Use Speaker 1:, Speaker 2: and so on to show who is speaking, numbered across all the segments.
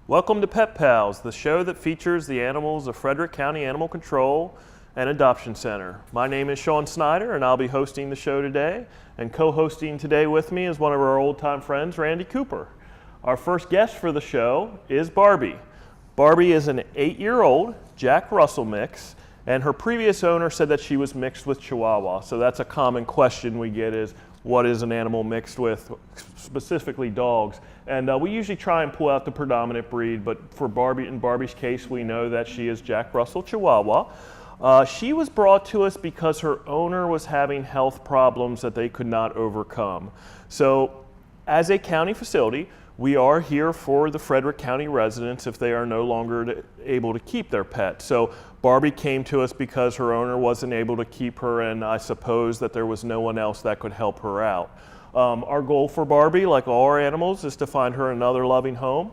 Speaker 1: Welcome to Pet Pals, the show that features the animals of Frederick County Animal Control and Adoption Center. My name is Sean Snyder and I'll be hosting the show today. And co-hosting today with me is one of our old-time friends, Randy Cooper. Our first guest for the show is Barbie. Barbie is an 8-year-old Jack Russell mix, and her previous owner said that she was mixed with Chihuahua. So that's a common question we get is, what is an animal mixed with, specifically dogs? And we usually try and pull out the predominant breed, but for Barbie, in Barbie's case, we know that she is Jack Russell Chihuahua. She was brought to us because her owner was having health problems that they could not overcome. So as a county facility, we are here for the Frederick County residents if they are no longer able to keep their pet. So Barbie came to us because her owner wasn't able to keep her, and I suppose that there was no one else that could help her out. Our goal for Barbie, like all our animals, is to find her another loving home.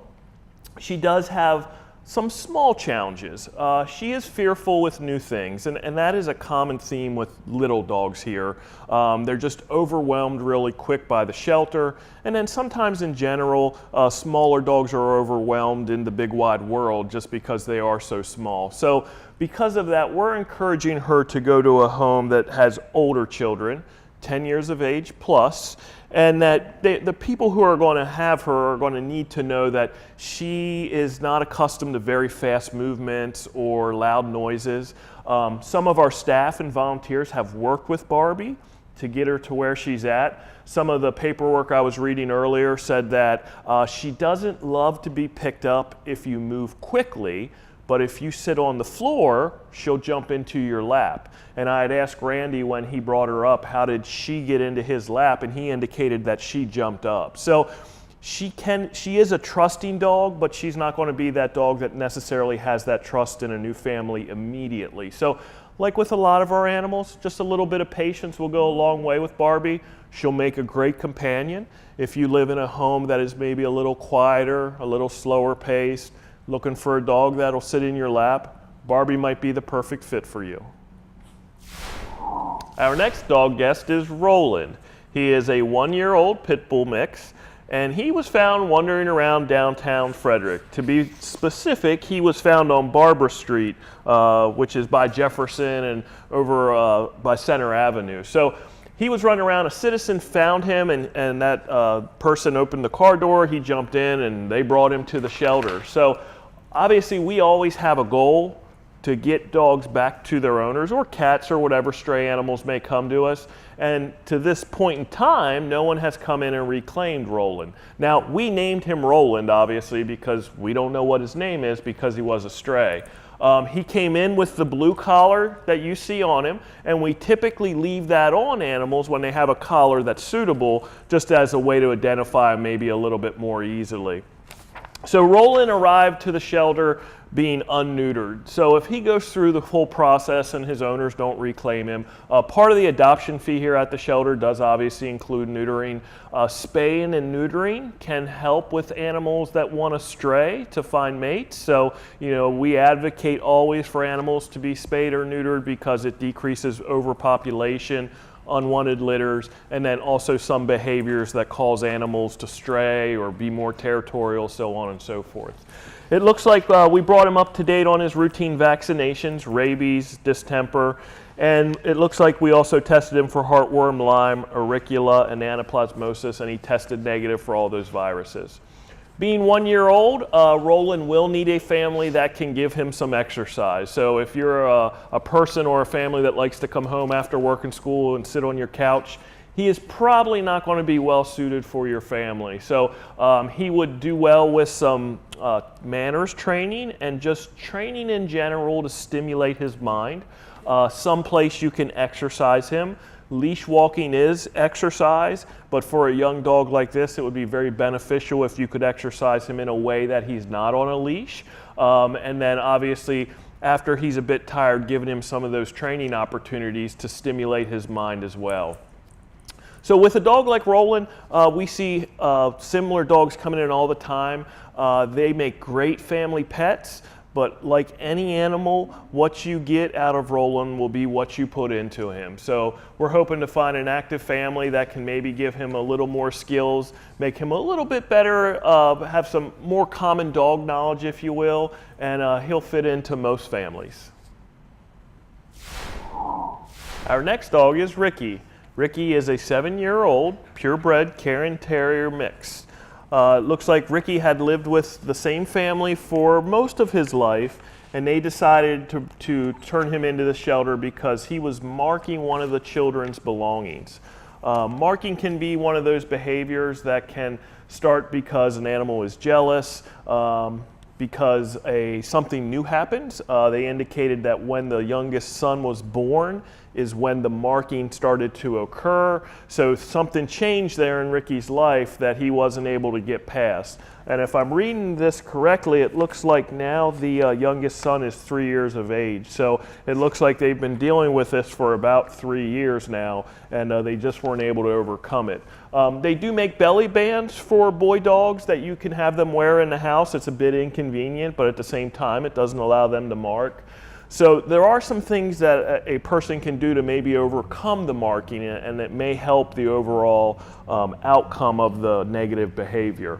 Speaker 1: She does have some small challenges. She is fearful with new things, and that is a common theme with little dogs here. They're just overwhelmed really quick by the shelter, and then sometimes in general, smaller dogs are overwhelmed in the big wide world just because they are so small. So because of that, we're encouraging her to go to a home that has older children, 10 years of age plus, and that the people who are going to have her are going to need to know that she is not accustomed to very fast movements or loud noises. Some of our staff and volunteers have worked with Barbie to get her to where she's at. Some of the paperwork I was reading earlier said that she doesn't love to be picked up if you move quickly, but if you sit on the floor, she'll jump into your lap. And I had asked Randy when he brought her up, how did she get into his lap? And he indicated that she jumped up. So she is a trusting dog, but she's not going to be that dog that necessarily has that trust in a new family immediately. So like with a lot of our animals, just a little bit of patience will go a long way with Barbie. She'll make a great companion. If you live in a home that is maybe a little quieter, a little slower paced, looking for a dog that'll sit in your lap, Barbie might be the perfect fit for you. Our next dog guest is Roland. He is a 1-year-old pit bull mix, and he was found wandering around downtown Frederick. To be specific, he was found on Barbara Street, which is by Jefferson and over by Center Avenue. So he was running around, a citizen found him, and that person opened the car door, he jumped in, and they brought him to the shelter. So obviously we always have a goal to get dogs back to their owners, or cats, or whatever stray animals may come to us. And to this point in time, no one has come in and reclaimed Roland. Now, we named him Roland, obviously, because we don't know what his name is because he was a stray. He came in with the blue collar that you see on him, and we typically leave that on animals when they have a collar that's suitable, just as a way to identify them maybe a little bit more easily. So Roland arrived to the shelter being unneutered. So if he goes through the full process and his owners don't reclaim him, part of the adoption fee here at the shelter does obviously include neutering. Spaying and neutering can help with animals that want to stray to find mates. So, you know, we advocate always for animals to be spayed or neutered because it decreases overpopulation, unwanted litters, and then also some behaviors that cause animals to stray or be more territorial, so on and so forth. It looks like we brought him up to date on his routine vaccinations, rabies, distemper, and it looks like we also tested him for heartworm, Lyme, auricula, and anaplasmosis, and he tested negative for all those viruses. Being 1-year-old, Roland will need a family that can give him some exercise. So if you're a person or a family that likes to come home after work and school and sit on your couch, he is probably not going to be well suited for your family. So he would do well with some manners training and just training in general to stimulate his mind. Someplace you can exercise him. Leash walking is exercise, but for a young dog like this, it would be very beneficial if you could exercise him in a way that he's not on a leash. And then obviously, after he's a bit tired, giving him some of those training opportunities to stimulate his mind as well. So with a dog like Roland, we see similar dogs coming in all the time. They make great family pets, but like any animal, what you get out of Roland will be what you put into him. So we're hoping to find an active family that can maybe give him a little more skills, make him a little bit better, have some more common dog knowledge, if you will, and he'll fit into most families. Our next dog is Ricky. Ricky is a 7-year-old purebred Cairn Terrier mix. It looks like Ricky had lived with the same family for most of his life, and they decided to turn him into the shelter because he was marking one of the children's belongings. Marking can be one of those behaviors that can start because an animal is jealous, because something new happens. They indicated that when the youngest son was born is when the marking started to occur. So something changed there in Ricky's life that he wasn't able to get past. And if I'm reading this correctly, it looks like now the youngest son is 3 years of age. So it looks like they've been dealing with this for about 3 years now, and they just weren't able to overcome it. They do make belly bands for boy dogs that you can have them wear in the house. It's a bit inconvenient, but at the same time, it doesn't allow them to mark. So there are some things that a person can do to maybe overcome the marking, and it may help the overall outcome of the negative behavior.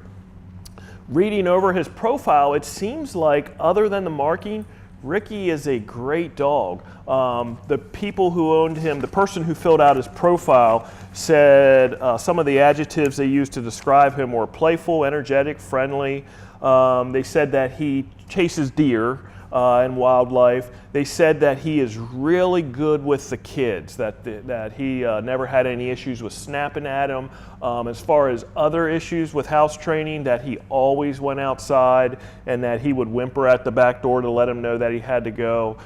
Speaker 1: Reading over his profile, it seems like other than the marking, Ricky is a great dog. The people who owned him, the person who filled out his profile, said some of the adjectives they used to describe him were playful, energetic, friendly. They said that he chases deer and wildlife. They said that he is really good with the kids, that he never had any issues with snapping at them. As far as other issues with house training, that he always went outside and that he would whimper at the back door to let him know that he had to go.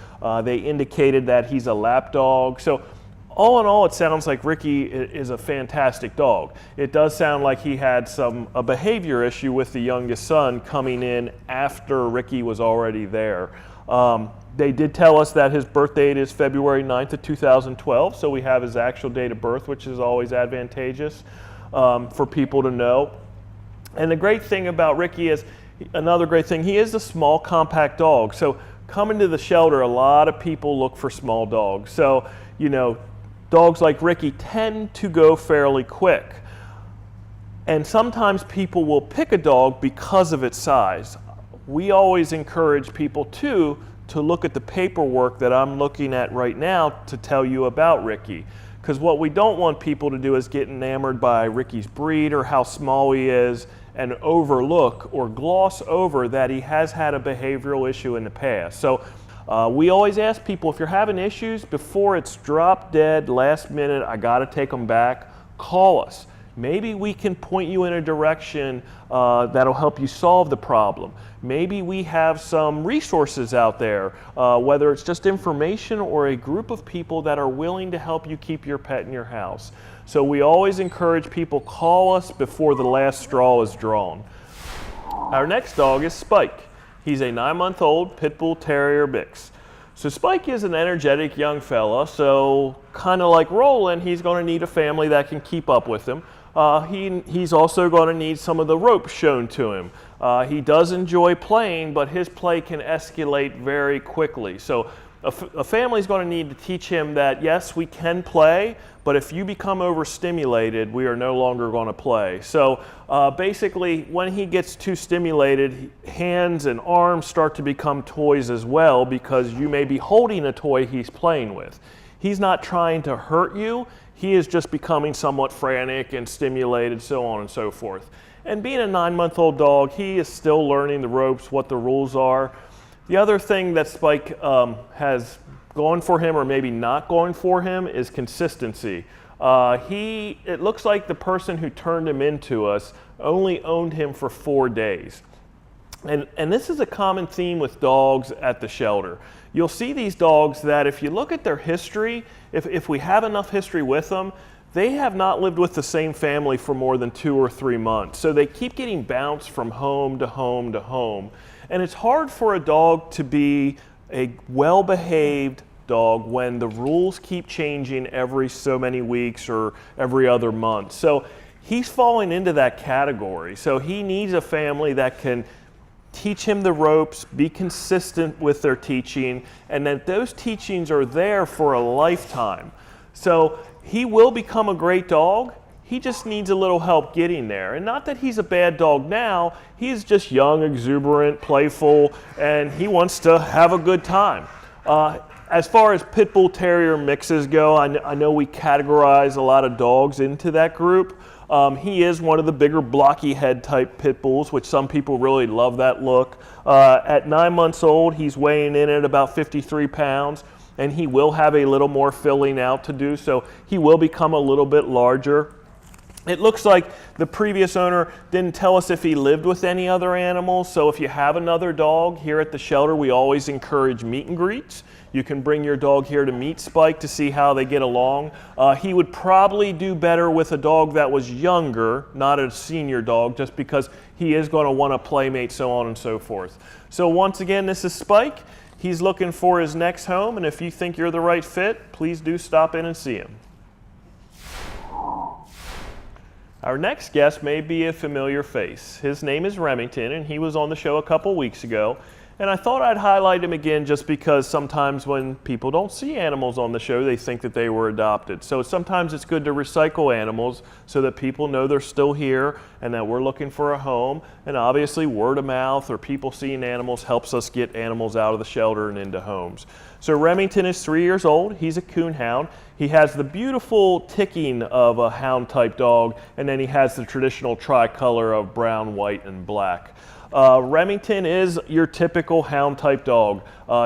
Speaker 1: They indicated that he's a lap dog. So all in all, it sounds like Ricky is a fantastic dog. It does sound like he had a behavior issue with the youngest son coming in after Ricky was already there. They did tell us that his birth date is February 9th of 2012, so we have his actual date of birth, which is always advantageous for people to know. And the great thing about Ricky is, another great thing, he is a small, compact dog. So coming to the shelter, a lot of people look for small dogs. So, you know, dogs like Ricky tend to go fairly quick. And sometimes people will pick a dog because of its size. We always encourage people to look at the paperwork that I'm looking at right now to tell you about Ricky. Because what we don't want people to do is get enamored by Ricky's breed or how small he is and overlook or gloss over that he has had a behavioral issue in the past. So we always ask people, if you're having issues, before it's drop dead, last minute, I gotta take them back, call us. Maybe we can point you in a direction that'll help you solve the problem. Maybe we have some resources out there, whether it's just information or a group of people that are willing to help you keep your pet in your house. So we always encourage people, call us before the last straw is drawn. Our next dog is Spike. He's a 9-month-old Pit Bull Terrier mix. So Spike is an energetic young fella, so kind of like Roland, he's going to need a family that can keep up with him. He's also going to need some of the ropes shown to him. He does enjoy playing, but his play can escalate very quickly. So a family's going to need to teach him that, yes, we can play, but if you become overstimulated, we are no longer going to play. So basically, when he gets too stimulated, hands and arms start to become toys as well, because you may be holding a toy he's playing with. He's not trying to hurt you. He is just becoming somewhat frantic and stimulated, so on and so forth. And being a 9-month-old dog, he is still learning the ropes, what the rules are. The other thing that Spike has going for him, or maybe not going for him, is consistency. It looks like the person who turned him into us only owned him for 4 days. And this is a common theme with dogs at the shelter. You'll see these dogs that if you look at their history, if we have enough history with them, they have not lived with the same family for more than 2 or 3 months. So they keep getting bounced from home to home to home. And it's hard for a dog to be a well-behaved dog when the rules keep changing every so many weeks or every other month. So he's falling into that category. So he needs a family that can teach him the ropes, be consistent with their teaching, and that those teachings are there for a lifetime. So he will become a great dog. He just needs a little help getting there. And not that he's a bad dog now, he's just young, exuberant, playful, and he wants to have a good time. As far as Pit Bull Terrier mixes go, I know we categorize a lot of dogs into that group. He is one of the bigger blocky head type Pit Bulls, which some people really love that look. At 9 months old, he's weighing in at about 53 pounds, and he will have a little more filling out to do, so he will become a little bit larger. It looks like the previous owner didn't tell us if he lived with any other animals, so if you have another dog here at the shelter, we always encourage meet and greets. You can bring your dog here to meet Spike to see how they get along. He would probably do better with a dog that was younger, not a senior dog, just because he is going to want a playmate, so on and so forth. So once again, this is Spike. He's looking for his next home, and if you think you're the right fit, please do stop in and see him. Our next guest may be a familiar face. His name is Remington, and he was on the show a couple weeks ago. And I thought I'd highlight him again just because sometimes when people don't see animals on the show, they think that they were adopted. So sometimes it's good to recycle animals so that people know they're still here and that we're looking for a home. And obviously word of mouth or people seeing animals helps us get animals out of the shelter and into homes. So Remington is 3 years old. He's a coonhound. He has the beautiful ticking of a hound type dog, and then he has the traditional tricolor of brown, white, and black. Remington is your typical hound type dog.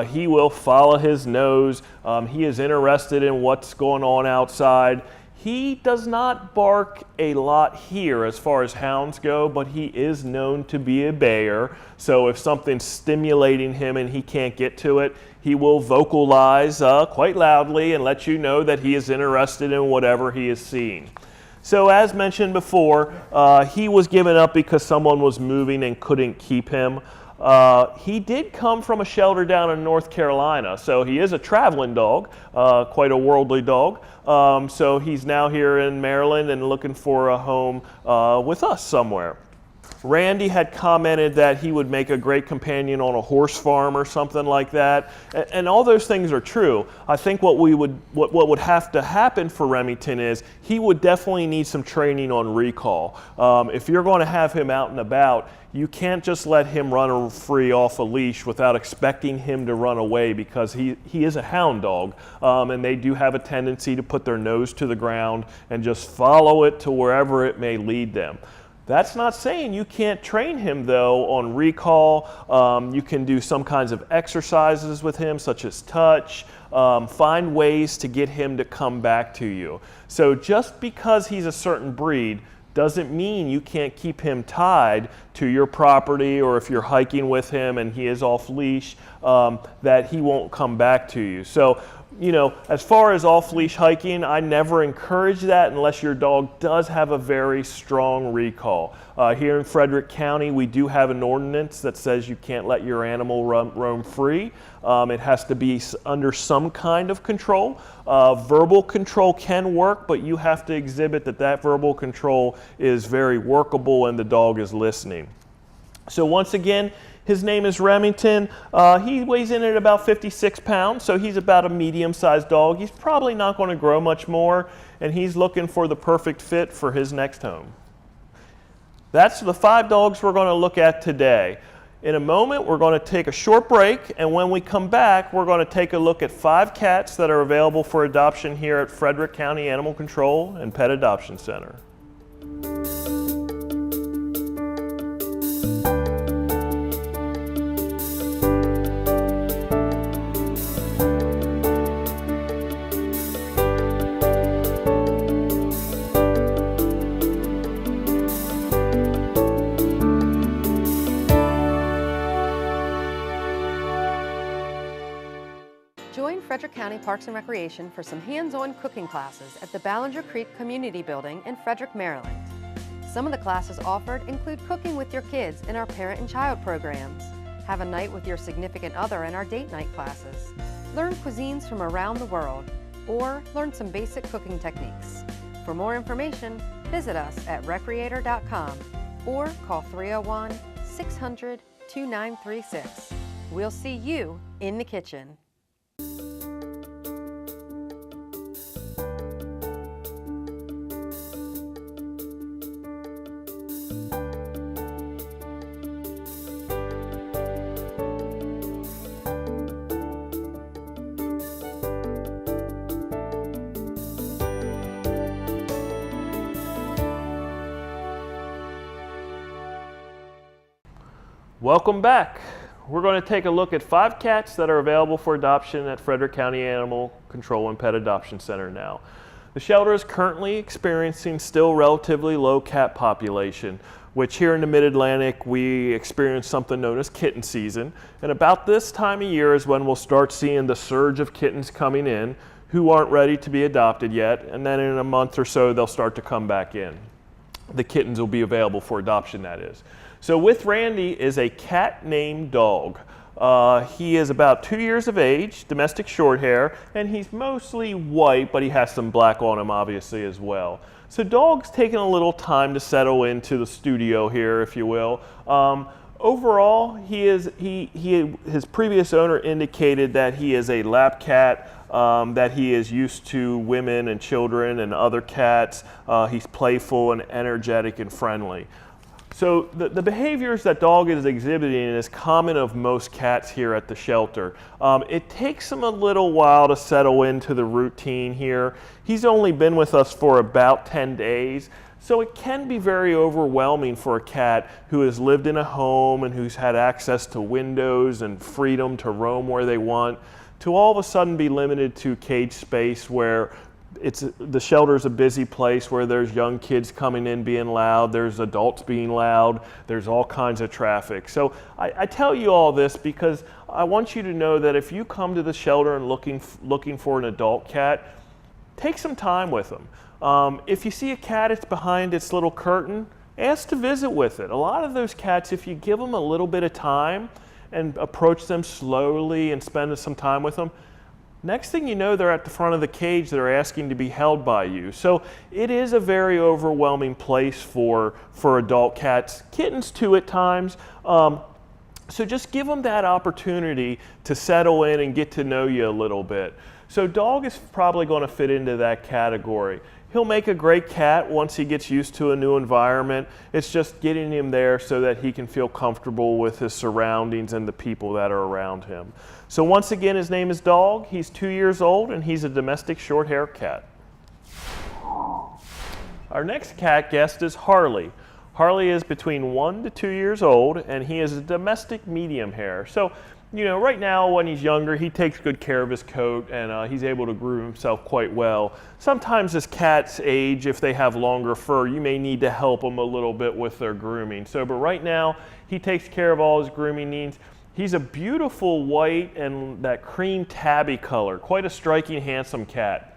Speaker 1: He will follow his nose. He is interested in what's going on outside. He does not bark a lot here as far as hounds go, but he is known to be a bayer. So if something's stimulating him and he can't get to it, he will vocalize quite loudly and let you know that he is interested in whatever he is seeing. So as mentioned before, he was given up because someone was moving and couldn't keep him. He did come from a shelter down in North Carolina, so he is a traveling dog, quite a worldly dog. So he's now here in Maryland and looking for a home with us somewhere. Randy had commented that he would make a great companion on a horse farm or something like that, and all those things are true. I think what would have to happen for Remington is he would definitely need some training on recall. If you're going to have him out and about, you can't just let him run free off a leash without expecting him to run away, because he is a hound dog, and they do have a tendency to put their nose to the ground and just follow it to wherever it may lead them. That's not saying you can't train him, though, on recall. You can do some kinds of exercises with him, such as touch. Find ways to get him to come back to you. So just because he's a certain breed doesn't mean you can't keep him tied to your property, or if you're hiking with him and he is off leash, that he won't come back to you. So, you know, as far as off-leash hiking, I never encourage that unless your dog does have a very strong recall. Here in Frederick County, we do have an ordinance that says you can't let your animal roam free. It has to be under some kind of control. Verbal control can work, but you have to exhibit that verbal control is very workable and the dog is listening. So once again, his name is Remington. He weighs in at about 56 pounds, so he's about a medium-sized dog. He's probably not going to grow much more, and he's looking for the perfect fit for his next home. That's the 5 dogs we're going to look at today. In a moment, we're going to take a short break, and when we come back, we're going to take a look at 5 cats that are available for adoption here at Frederick County Animal Control and Pet Adoption Center.
Speaker 2: Join Frederick County Parks and Recreation for some hands-on cooking classes at the Ballinger Creek Community Building in Frederick, Maryland. Some of the classes offered include cooking with your kids in our parent and child programs, have a night with your significant other in our date night classes, learn cuisines from around the world, or learn some basic cooking techniques. For more information, visit us at recreator.com or call 301-600-2682. 42936. We'll see you in the kitchen.
Speaker 1: Welcome back. We're going to take a look at 5 cats that are available for adoption at Frederick County Animal Control and Pet Adoption Center now. The shelter is currently experiencing still relatively low cat population, which here in the Mid-Atlantic we experience something known as kitten season. And about this time of year is when we'll start seeing the surge of kittens coming in who aren't ready to be adopted yet, and then in a month or so they'll start to come back in. The kittens will be available for adoption, that is. So with Randy is a cat named Dog. He is about 2 years of age, domestic short hair, and he's mostly white, but he has some black on him obviously as well. So Dog's taken a little time to settle into the studio here, if you will. Overall, his previous owner indicated that he is a lap cat, that he is used to women and children and other cats. He's playful and energetic and friendly. So the behaviors that Dog is exhibiting is common of most cats here at the shelter. It takes him a little while to settle into the routine here. He's only been with us for about 10 days, so it can be very overwhelming for a cat who has lived in a home and who's had access to windows and freedom to roam where they want, to all of a sudden be limited to cage space where the shelter's a busy place where there's young kids coming in being loud, there's adults being loud, there's all kinds of traffic. So I tell you all this because I want you to know that if you come to the shelter and looking for an adult cat, take some time with them. If you see a cat that's behind its little curtain, ask to visit with it. A lot of those cats, if you give them a little bit of time and approach them slowly and spend some time with them, next thing you know, they're at the front of the cage that are asking to be held by you. So it is a very overwhelming place for adult cats, kittens too at times. So just give them that opportunity to settle in and get to know you a little bit. So Dog is probably going to fit into that category. He'll make a great cat once he gets used to a new environment. It's just getting him there so that he can feel comfortable with his surroundings and the people that are around him. So once again, his name is Dog. He's 2 years old and he's a domestic short hair cat. Our next cat guest is Harley. Harley is between 1 to 2 years old and he is a domestic medium hair. So, you know, right now when he's younger, he takes good care of his coat and he's able to groom himself quite well. Sometimes as cats age, if they have longer fur, you may need to help them a little bit with their grooming. So, but right now, he takes care of all his grooming needs. He's a beautiful white and that cream tabby color, quite a striking, handsome cat.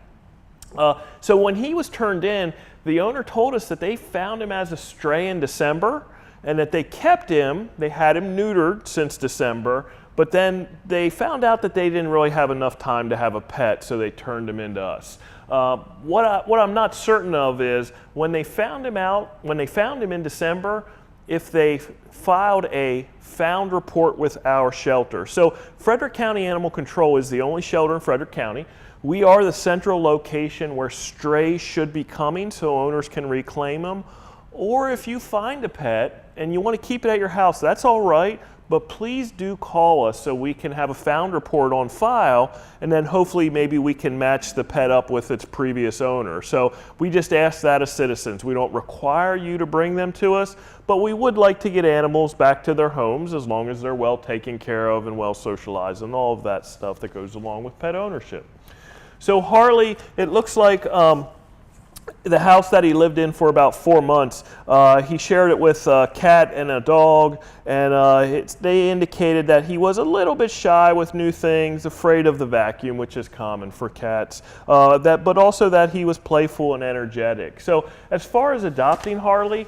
Speaker 1: So when he was turned in, the owner told us that they found him as a stray in December and that they kept him, they had him neutered since December, but then they found out that they didn't really have enough time to have a pet, so they turned him into us. What I'm not certain of is when they found him in December, if they filed a found report with our shelter. So Frederick County Animal Control is the only shelter in Frederick County. We are the central location where strays should be coming so owners can reclaim them. Or if you find a pet and you want to keep it at your house, that's all right, but please do call us so we can have a found report on file, and then hopefully maybe we can match the pet up with its previous owner. So we just ask that of citizens. We don't require you to bring them to us, but we would like to get animals back to their homes as long as they're well taken care of and well socialized and all of that stuff that goes along with pet ownership. So Harley, it looks like the house that he lived in for about 4 months, he shared it with a cat and a dog, and they indicated that he was a little bit shy with new things, afraid of the vacuum, which is common for cats, but also that he was playful and energetic. So as far as adopting Harley,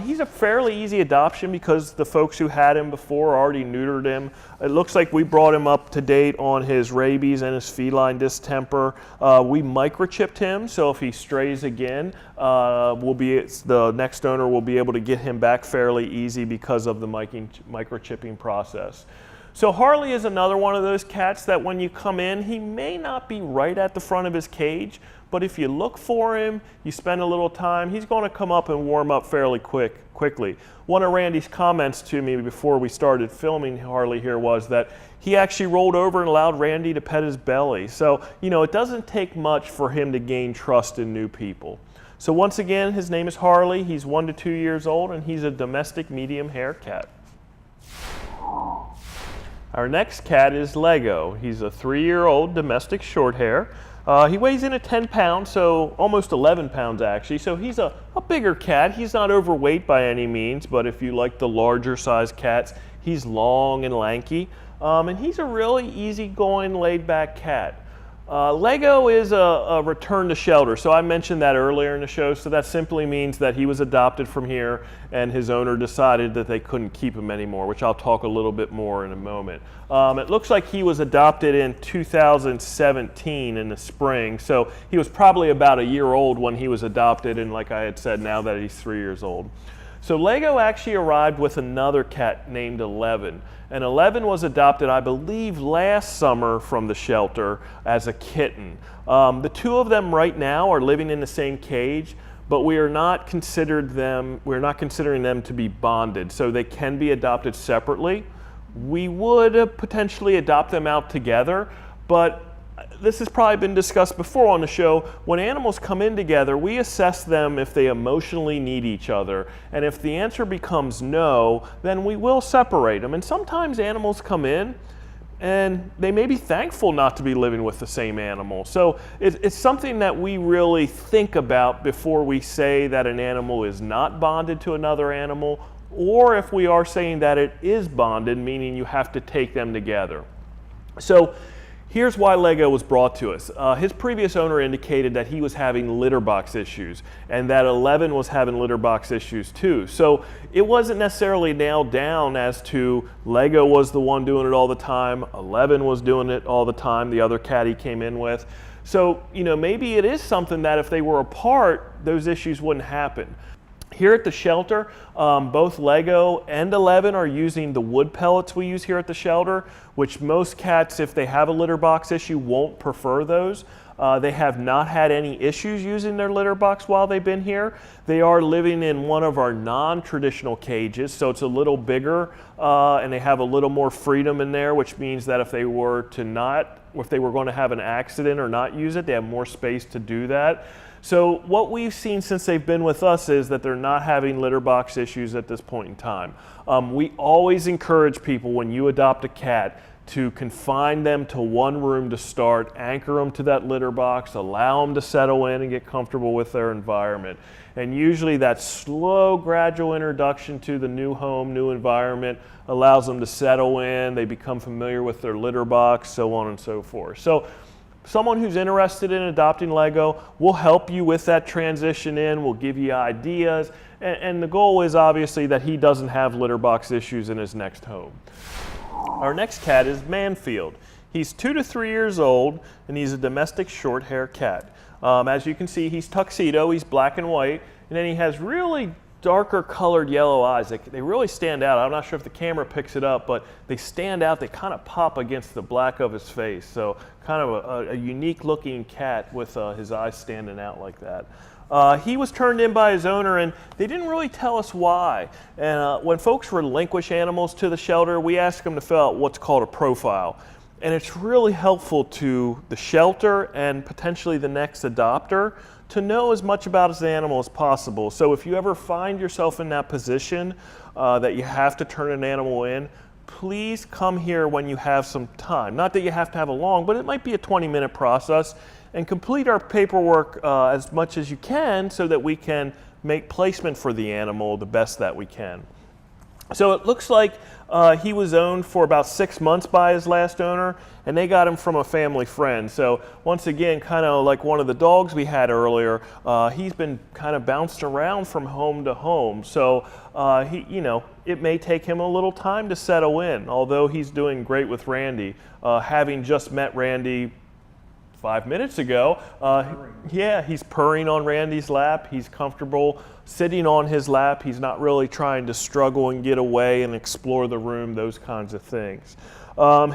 Speaker 1: he's a fairly easy adoption because the folks who had him before already neutered him. It looks like we brought him up to date on his rabies and his feline distemper. We microchipped him, so if he strays again in, the next owner will be able to get him back fairly easy because of the microchipping process. So Harley is another one of those cats that when you come in, he may not be right at the front of his cage, but if you look for him, you spend a little time, he's going to come up and warm up fairly quickly. One of Randy's comments to me before we started filming Harley here was that he actually rolled over and allowed Randy to pet his belly. So, you know, it doesn't take much for him to gain trust in new people. So once again, his name is Harley. He's 1 to 2 years old, and he's a domestic medium hair cat. Our next cat is Lego. He's a 3-year-old domestic short hair. He weighs in at 10 pounds, so almost 11 pounds actually. So he's a bigger cat. He's not overweight by any means, but if you like the larger size cats, he's long and lanky. And he's a really easygoing, laid-back cat. Lego is a return to shelter, so I mentioned that earlier in the show, so that simply means that he was adopted from here and his owner decided that they couldn't keep him anymore, which I'll talk a little bit more in a moment. It looks like he was adopted in 2017 in the spring, so he was probably about a year old when he was adopted, and like I had said, now that he's 3 years old. So Lego actually arrived with another cat named 11. And 11 was adopted, I believe, last summer from the shelter as a kitten. The two of them right now are living in the same cage, but we are not considering them to be bonded, so they can be adopted separately. We would potentially adopt them out together, but this has probably been discussed before on the show. When animals come in together, we assess them if they emotionally need each other. And if the answer becomes no, then we will separate them. And sometimes animals come in and they may be thankful not to be living with the same animal. So it's something that we really think about before we say that an animal is not bonded to another animal, or if we are saying that it is bonded, meaning you have to take them together. So here's why Lego was brought to us. His previous owner indicated that he was having litter box issues and that 11 was having litter box issues too. So it wasn't necessarily nailed down as to Lego was the one doing it all the time, 11 was doing it all the time, the other cat he came in with. So, you know, maybe it is something that if they were apart, those issues wouldn't happen. Here at the shelter, both Lego and 11 are using the wood pellets we use here at the shelter, which most cats, if they have a litter box issue, won't prefer those. They have not had any issues using their litter box while they've been here. They are living in one of our non-traditional cages, so it's a little bigger, and they have a little more freedom in there, which means that if they were going to have an accident or not use it, they have more space to do that. So what we've seen since they've been with us is that they're not having litter box issues at this point in time. We always encourage people when you adopt a cat to confine them to one room to start, anchor them to that litter box, allow them to settle in and get comfortable with their environment. And usually that slow, gradual introduction to the new home, new environment allows them to settle in, they become familiar with their litter box, so on and so forth. So someone who's interested in adopting Lego will help you with that transition in, will give you ideas, and the goal is obviously that he doesn't have litter box issues in his next home. Our next cat is Manfield. He's 2 to 3 years old, and he's a domestic short hair cat. As you can see, he's tuxedo, he's black and white, and then he has really darker colored yellow eyes. They really stand out. I'm not sure if the camera picks it up, but they stand out. They kind of pop against the black of his face. So kind of a unique looking cat with his eyes standing out like that. He was turned in by his owner and they didn't really tell us why. And when folks relinquish animals to the shelter, we ask them to fill out what's called a profile. And it's really helpful to the shelter and potentially the next adopter to know as much about the animal as possible. So if you ever find yourself in that position that you have to turn an animal in, please come here when you have some time. Not that you have to have a long, but it might be a 20-minute process, and complete our paperwork as much as you can so that we can make placement for the animal the best that we can. So it looks like he was owned for about 6 months by his last owner, and they got him from a family friend. So once again, kind of like one of the dogs we had earlier, he's been kind of bounced around from home to home. So it may take him a little time to settle in, although he's doing great with Randy. Having just met Randy 5 minutes ago. Yeah, he's purring on Randy's lap. He's comfortable sitting on his lap. He's not really trying to struggle and get away and explore the room, those kinds of things.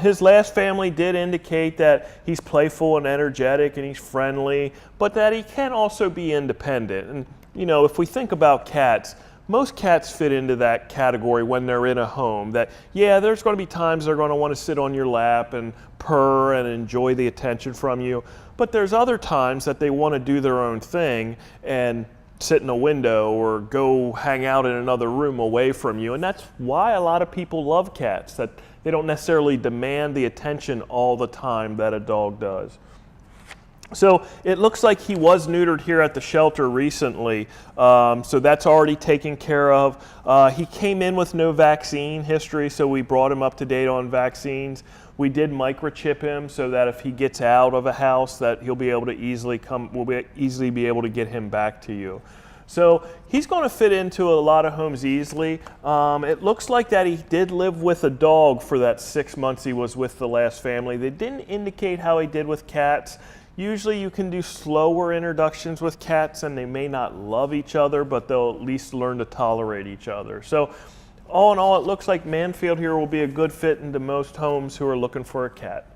Speaker 1: His last family did indicate that he's playful and energetic and he's friendly, but that he can also be independent. And you know, if we think about cats, most cats fit into that category when they're in a home. That, yeah, there's going to be times they're going to want to sit on your lap and purr and enjoy the attention from you, but there's other times that they want to do their own thing and sit in a window or go hang out in another room away from you. And that's why a lot of people love cats, that they don't necessarily demand the attention all the time that a dog does. So it looks like he was neutered here at the shelter recently, so that's already taken care of. He came in with no vaccine history, so we brought him up to date on vaccines. We did microchip him so that if he gets out of a house, that he'll be able to easily be able to get him back to you. So he's going to fit into a lot of homes easily. It looks like that he did live with a dog for that 6 months he was with the last family. They didn't indicate how he did with cats. Usually you can do slower introductions with cats and they may not love each other, but they'll at least learn to tolerate each other. So all in all, it looks like Manfield here will be a good fit into most homes who are looking for a cat.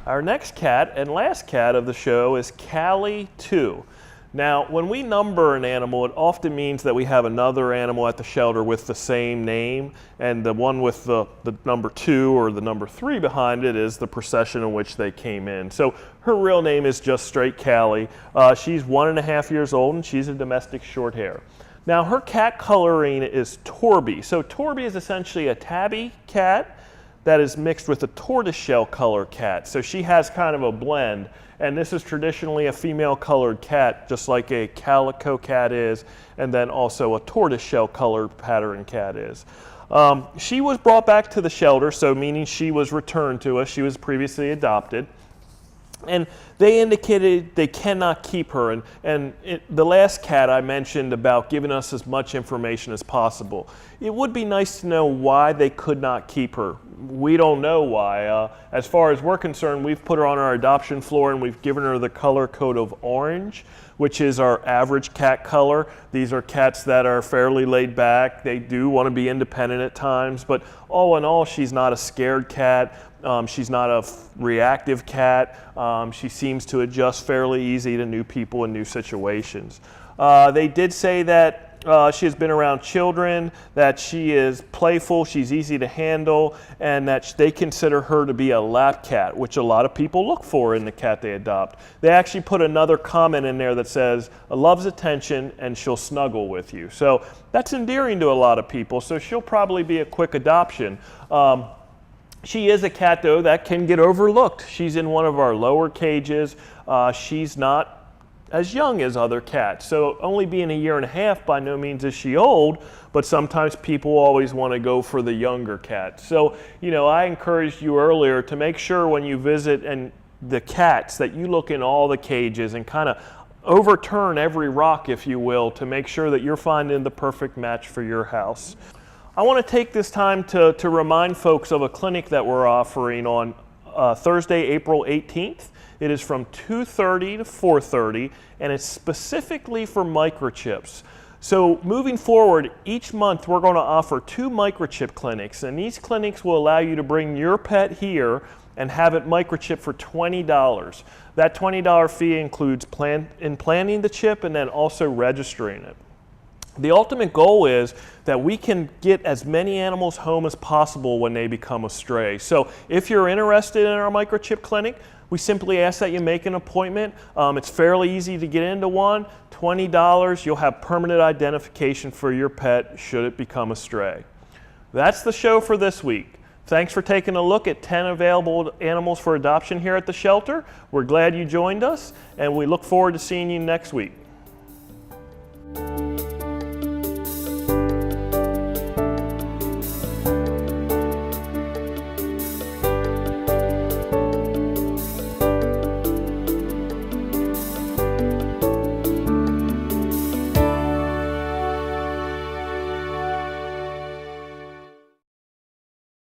Speaker 1: Our next cat and last cat of the show is Callie 2. Now, when we number an animal, it often means that we have another animal at the shelter with the same name, and the one with the number 2 or the number 3 behind it is the procession in which they came in. So her real name is just straight Callie. She's 1.5 years old, and she's a domestic short hair. Now, her cat coloring is Torby. So Torby is essentially a tabby cat that is mixed with a tortoiseshell color cat. So she has kind of a blend. And this is traditionally a female colored cat, just like a calico cat is, and then also a tortoiseshell colored pattern cat is. She was brought back to the shelter, so meaning she was returned to us. She was previously adopted. And they indicated they cannot keep her. And the last cat I mentioned about giving us as much information as possible. It would be nice to know why they could not keep her. We don't know why. As far as we're concerned, we've put her on our adoption floor and we've given her the color code of orange, which is our average cat color. These are cats that are fairly laid back. They do want to be independent at times, but all in all, she's not a scared cat. She's not a reactive cat. She seems to adjust fairly easy to new people and new situations. They did say that she has been around children, that she is playful, she's easy to handle, and that they consider her to be a lap cat, which a lot of people look for in the cat they adopt. They actually put another comment in there that says, loves attention and she'll snuggle with you. So that's endearing to a lot of people, so she'll probably be a quick adoption. She is a cat, though, that can get overlooked. She's in one of our lower cages. She's not as young as other cats. So only being 1.5 years, by no means is she old, but sometimes people always want to go for the younger cats. So, you know, I encouraged you earlier to make sure when you visit and the cats that you look in all the cages and kind of overturn every rock, if you will, to make sure that you're finding the perfect match for your house. I want to take this time to remind folks of a clinic that we're offering on Thursday, April 18th. It is from 2:30 to 4:30, and it's specifically for microchips. So moving forward, each month we're going to offer 2 microchip clinics, and these clinics will allow you to bring your pet here and have it microchipped for $20. That $20 fee includes implanting the chip and then also registering it. The ultimate goal is that we can get as many animals home as possible when they become a stray. So if you're interested in our microchip clinic, we simply ask that you make an appointment. It's fairly easy to get into one. $20, you'll have permanent identification for your pet should it become a stray. That's the show for this week. Thanks for taking a look at 10 available animals for adoption here at the shelter. We're glad you joined us, and we look forward to seeing you next week.